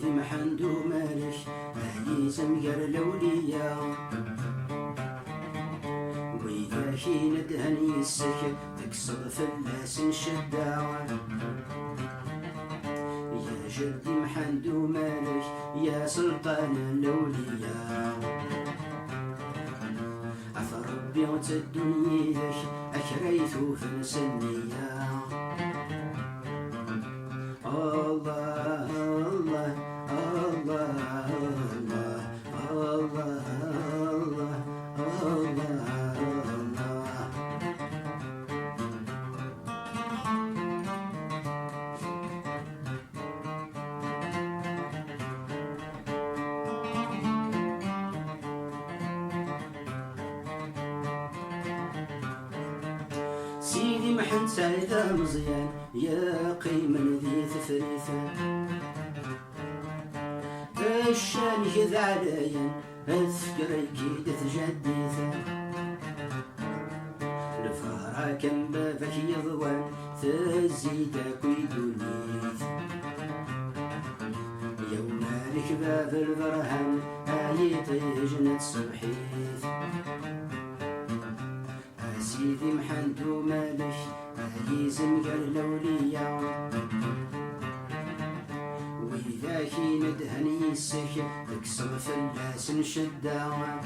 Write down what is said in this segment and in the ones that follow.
سيدي محمد مالك عيسى مقر الأولياء وإذا حين دهني السكر تكسر فلاس شداع يا جدي محمد مالك يا سلطان الأولياء عفا ربي وتدني ذاك أكريتو في نسنيا الله الله الله الله الله الله سيدي محمد سعيدة مزيان يا قيمة ذي ثفريثة الشان كذا عليا اذكري كيدة جديثة الفهرة كم بابك يضوان تزيدك ويدونيث يوم مالك باب البرهان آيتي جنة صبحيث سيدي محمد مالك عزيز مقر الأولياء وإذا حين دهني السكر تكسر فلاس شداع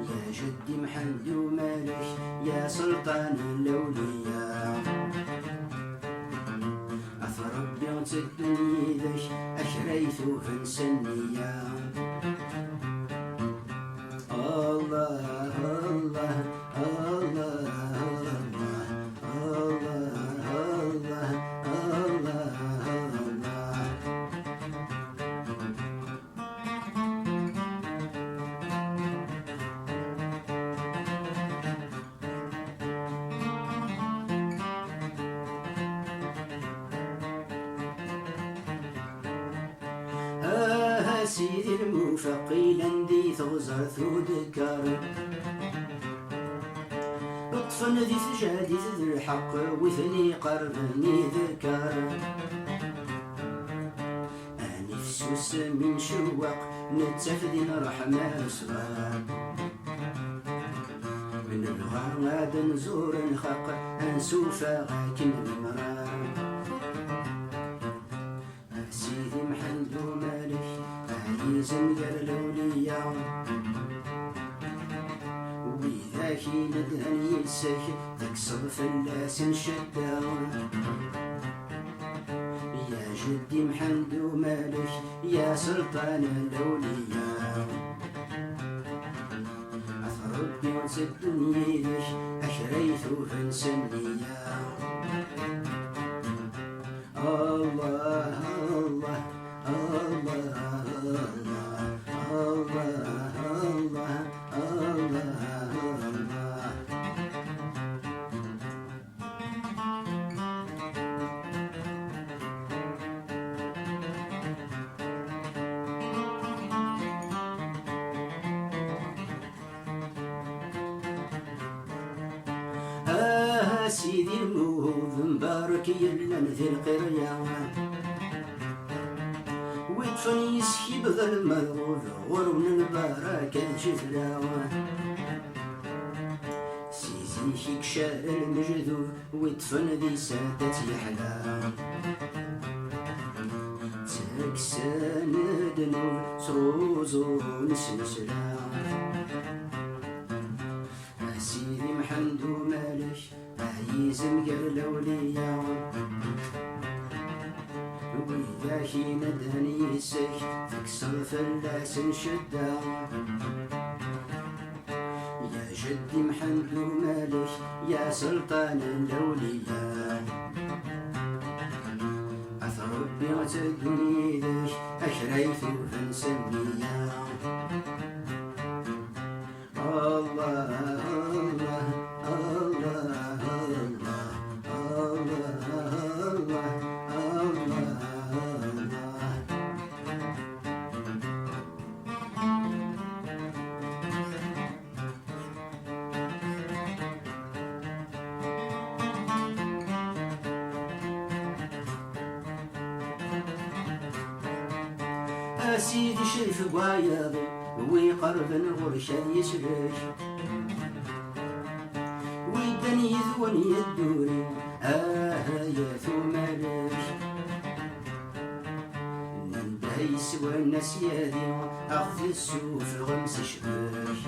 يا جدي محمد مالك يا سلطان الأولياء عفا ربي وتدني ذاك أكريتو في نسنيا الله الله الله سيدي الموفقي لندي ثغزر ذكر اطفن ذي سجادي ذي الحق وثني قربني ذكر اني فسوس من شوق نتفدين رحمة صغار من الغار غاد نزور نخق انسوف غاكن المرار سيدي محمد مالك عزيز مقر الأولياء وإذا حين دهني السكر تكسر فلاس شداع يا جدي محمد مالك يا سلطان الأولياء عفا ربي وتدني ذاك أكريتو في نسنيا الله الله سيدي الموهوب مبارك يلا في القرية ويطفن يسكب ذا المذغوب ورون البركة الجفلاوة سيدي هيك شال المجذوب ويطفن ذي سادة يحلى تكسان دنوب سروزو نسنسلا سيدي محمد مالك عزيز مقر الأولياء وإذا حين دهني السكر تكسر فلاس شداع يا جدي محمد مالك يا سلطان الأولياء عفا ربي وتدني ذاك أكريتو في نسنيا الله الله الله أسيدي شرف قوايض ويقرب الغرشة يسرش ويدني يذون يدوري يا ثمالش ننده يسوى الناس يدي أخذ السوف غمس شباش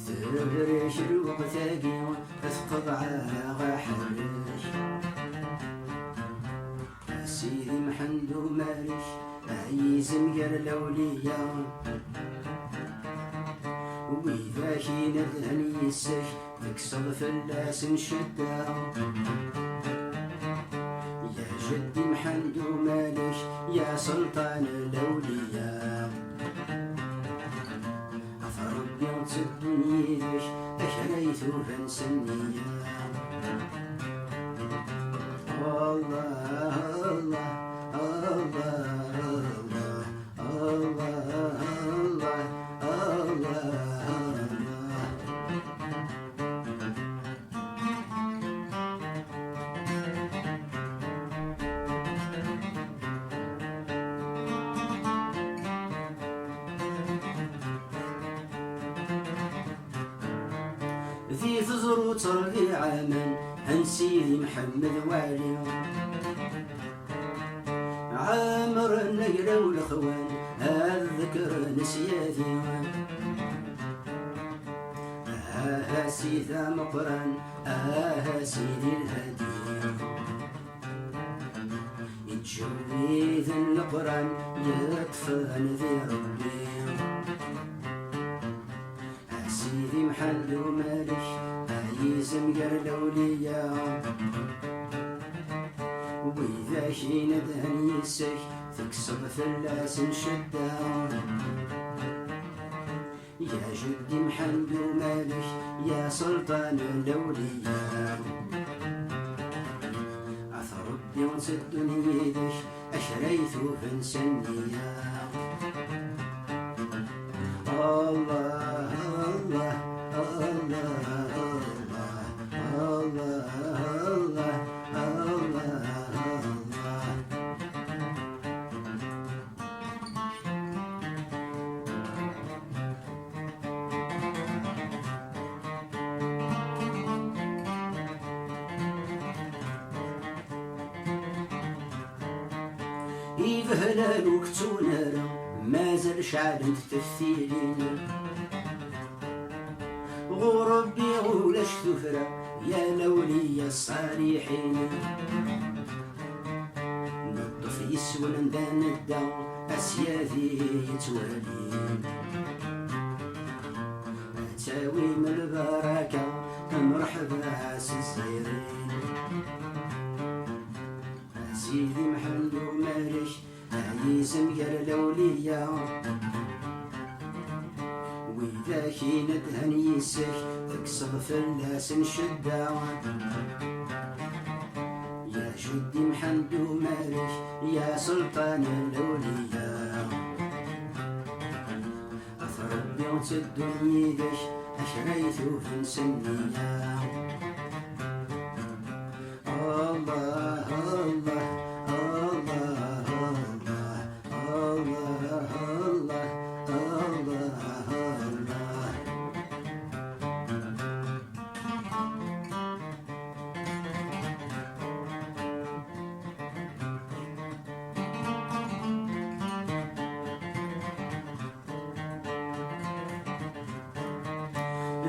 ثرش الوقت ثاقي أثقض عاغ حرش سيدي محندو مارش عيزم قال الأولياء وإذا كين الهني يسك تكسر فلاس نشدا يا جدي محندو مالك يا سلطان الأولياء فربي تسدني يدك أكريت فنسنيا الله الله في فزر تربيع من عن سيدي محمد وعلي عامر النقرة والأخوان الذكر نسياتي سيدا مقرن سيدي الهدي يتجوذ القران يطفن ذي ربي سيدي محل ومالك عيزم قال الأولياء وإذا كين دهن يسك تكسر فلاس شدا يا جدي محمد ومالك يا سلطان الأولياء عثر ربي ونسد يدك أشريت فنسنيا الله الله الله الله الله يفهلال وكتونارا ما زال شعب تفثيلين غربي غولاش ثفرة يا لولي الصالحين نطف يسوى لندان الدم أسيافي يتوالين تاوي من البركة مرحبا سيرين سيدي محمد ومالك عيزم قال الأولياء وإذا كين دهن يسك تكسر فلاس شدا يا جدي محمد ومالك يا سلطان الأولياء أثر ربي وتد يدك أشريت فنسنيا الله الله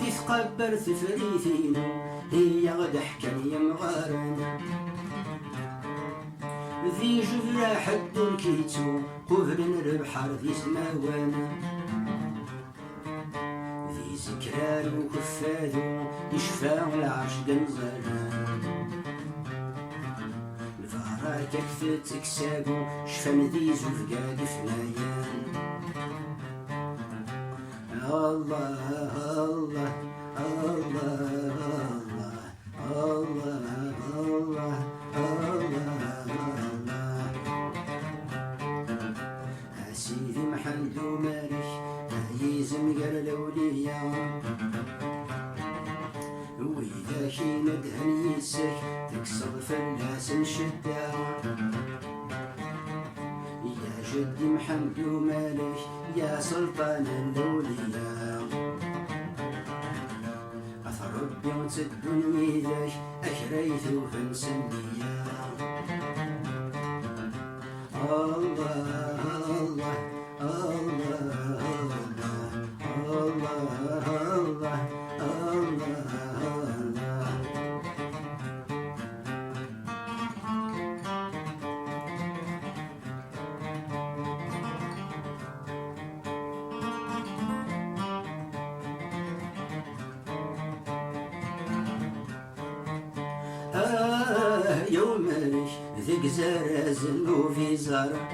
ذي تقبل ثفريثينو هي غد حكاية مغارنا ذي جفرة حد الكيتو قفل البحر ذي سماوانا ذي سكرار وكفاذو يشفاو العرش قنزانا الفهرة ككفت اكساقو شفان ذي زفقا قفنايان الله الله الله الله الله الله سيدي محمد ومالك عيزم قال الأولياء وإذا كين دهن يسك تكسر فلاس شدا يا جدي محمد ومالك يا سلطان الأولياء أثر ربي وتدني ذاك أكريت وفنسنيا الله الله الله الله الله يومك ذيك زرازن وفي زرع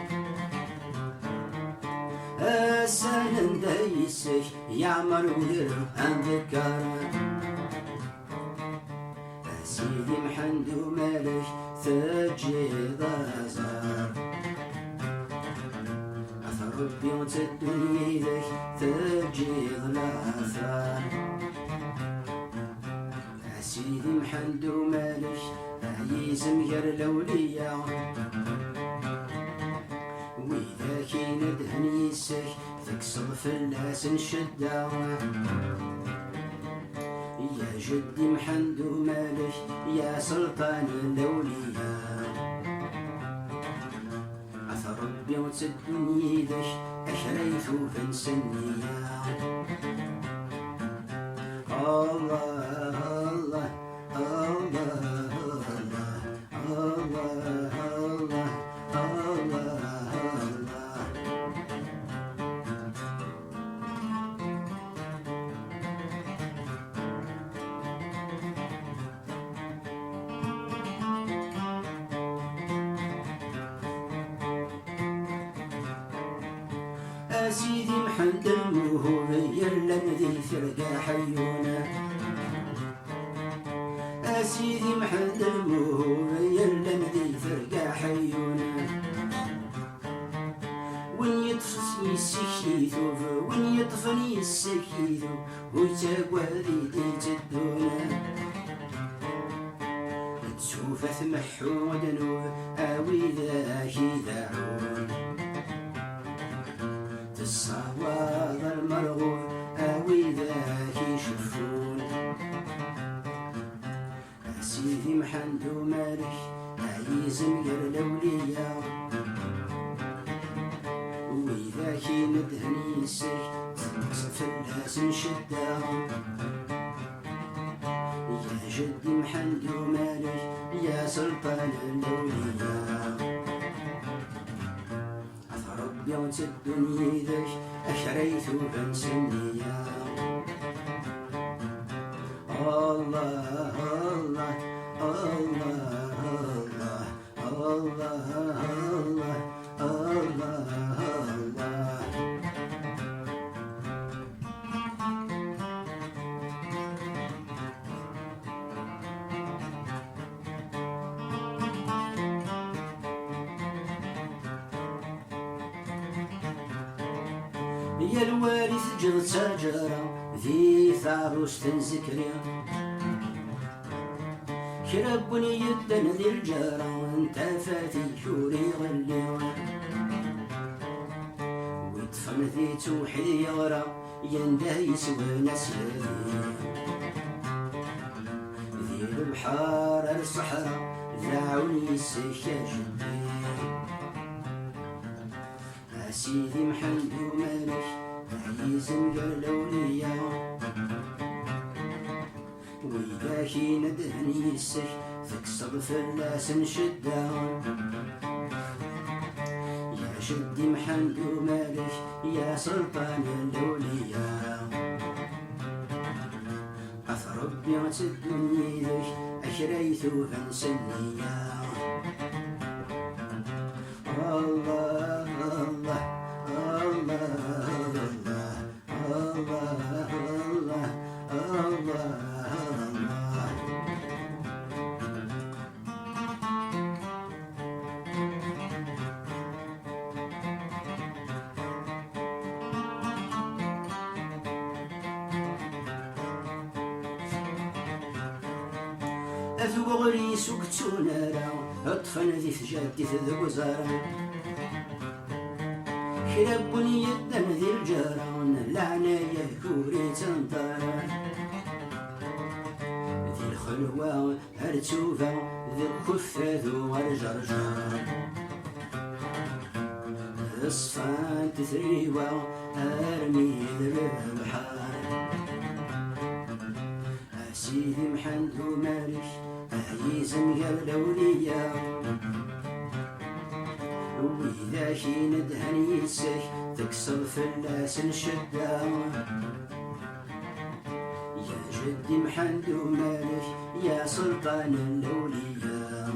السنن دايسك يعمر ودير انذكر سيدي محمد ومالك تجي ضازر اثر ربي وتدني ذاك تجي ضلاثر سيدي محمد ومالك يزم غير الأولياء وإذا كي ندهن يسك تكسر فلاس نشدة يا جدي محمد ومالك يا سلطان الأولياء أثر ربي وتدني ذاك أشريت فنسنيا الله الله الله سيدي محمد الموهوب يلا ذي فرقة حيونا سيدي محمد الموهوب يلا ذي فرقة حيونا وين يطفني السكيثو وين يطفني السكيثو ويتاقوى ذي تدونا تشوف ثمحو ودنوب اوي ذاكي ذاعون الصواب المرغوب اوي ذاك يشوفون سيدي محمد ومالك عيزم غير الأولياء وإذا كي ندهن يسك فلاس نشدة يا جدي محمد ومالك يا سلطان الأولياء يوم الدنيا ذاك أشريت فنسنيا الله الله الله الله الله الله الله يا الوارث جد شجرة في ثاروش تنزكريا شربني يدن ذي الجارة وانت فاتي شوري غليا ويطفن ذي توحي يغرى ينده يسوى نسيا ذي البحار الصحراء ذاعوني السكا جدي سيدي محمد ومالك عيزم غير الأولياء وإذا كي ندهني السك تكسر فلاس نشدة يا جدي محمد ومالك يا سلطان الأولياء أثر ربي وتدني ذاك أشريت فنسنيا الله الله أثوغري سكتونا را أطفن ذي ثجادي ذي وزارة يربني يدن ذي الجران لعنة يكوري تنطر ذي الخلوة هرتوفة ذي الكفة ذو الجرجر الصفان تثريوة أرمي ذي البحر سيدي محمد ومالك عيزم يا الأولياء وإذا كي ندهن يسك تكسر فلاس الشدة يا جدي محمد ومالك يا سلطان الأولياء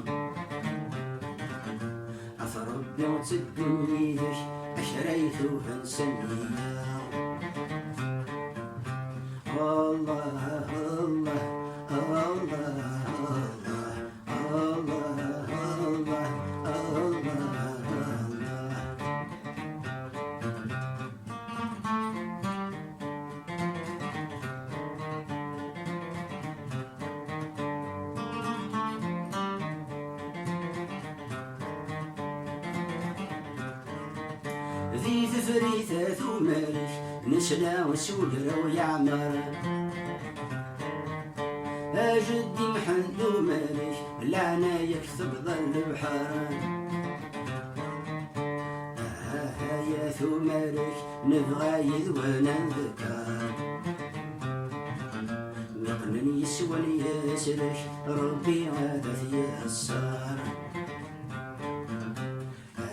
أفربي وتدني ذك أشريت فنسنيا الله الله ذي ثفريثة ثمالك نسلا وسولر ويعمر أجدي محمد ومالك لعنة يكتب ظل البحر يا ثمالك نبغى يذونا نذكر نقنن يسوى يسلك ربي غادا يسار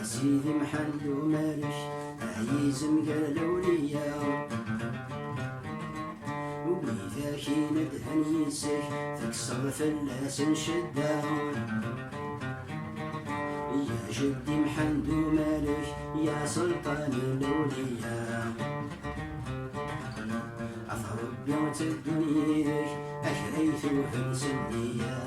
سيدي محمد ومالك عيزم قال الأولياء وإذا كي ندهن يسك تكسر فلاس شدة يا جدي محمد ومالك يا سلطان الأولياء عفا ربي وتدني ذك أشريت وفنسنيا